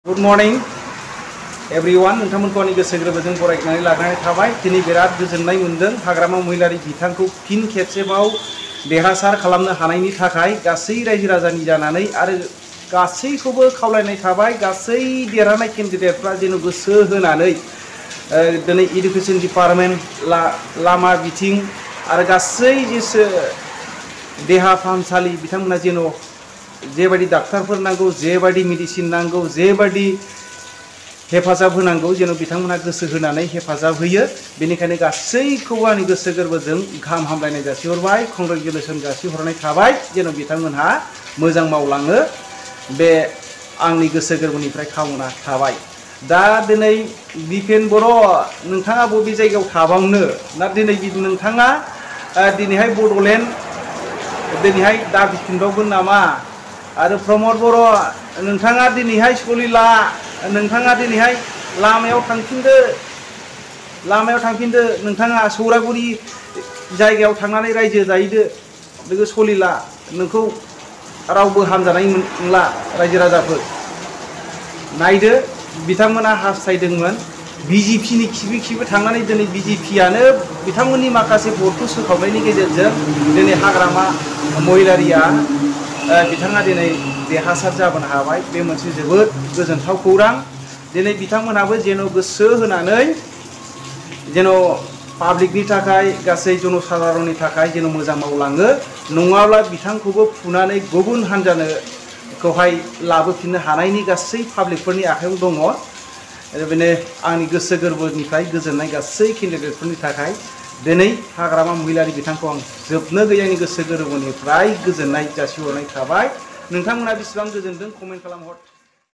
Good morning, everyone. नोंथांमोनखौ आंनि गोसो गोरबोजों बरायनानै लाग्रोनाय थाबाय। दिनै बिराद गोजोननाय मोनदों हाग्रामा महिलारि बिथांखौ फिन खेबसेबाव देरहासार खालामनो हानायनि थाखाय गासै रायजो राजानि जानानै आरो गासैखौबो खावलायनाय थाबाय गासै देरहानाय केन्डिडेटफ्रा जेन' गोसो होनानै दिनै एडुकेशन डिपार्टमेन्ट लामा बिथिं आरो गासै जेसे देहा फाहामसालि बिथांमोना जेन' जेबायदि डाक्टारफोर नांगौ जेबायदि मेडिसिन नांगौ जेबायदि हेफाजाब होनांगौ जेन' बिथांमोना गोसो होनानै हेफाजाब होयो बेनिखायनो गासैखौबो आंनि गोसो गोरबोजों गाहाम हामलायनाय जासिहरबाय कंग्रेचुलेसन जासिहरनाय थाबाय जेन' बिथांमोनहा मोजां मावलाङो बे आंनि गोसो गोरबोनिफ्राय खामना थाबाय। दा दिनै दिपेन बर' नोंथाङा बबे जायगायाव थाबावनो ना दिनै नोंथाङा दिनैहाय बड'लेण्ड दिनैहाय दाबिफिनबावगोन नामा आरो प्रमद बर' नोंथाङा दिनैहाय सलिला नोंथाङा दिनैहाय लामायाव थांफिनदो नोंथाङा सौरागुरि जायगायाव थांनानै रायजो जाहैदो बेखौ सलिला नोंखौ रावबो हामजानाय नंला रायजो राजाफोर नायदो बिथांमोना हास्थायदोंमोन बिजेपिनि खिबि थांनानै दिनै बिजेपियानो बिथांमोननि माखासे भटखौ सोखावनायनि गेजेरजों दिनै हाग्रामा महिलारिया बिथाङा दिनै देरहासार जाबोनो हाबाय बे मोनसे जोबोद गोजोनथाव खौरां दिनै बिथांमोनहाबो जेन' गोसो होनानै जेन' पाब्लिकनि थाखाय गासै जनसाधारननि थाखाय जेन' मोजां मावलाङो नङाब्ला बिथांखौबो फुनानै गुबुन हान्जानोखौहाय लाबोफिननो हानायनि गासै पाब्लिकफोरनि आखायाव दङ बेनो आंनि गोसो गोरबोनिफ्राय गोजोननाय गासै केन्डिडेटफोरनि थाखाय दिनै हाग्रामा महिलारि बिथांखौ आं जोबनो गैयैनि गोसो गोरबोनिफ्राय गोजोननाय जासिहरनाय थाबाय। नोंथांमोना बेसेबां गोजोनदों कमेन्ट खालामहर।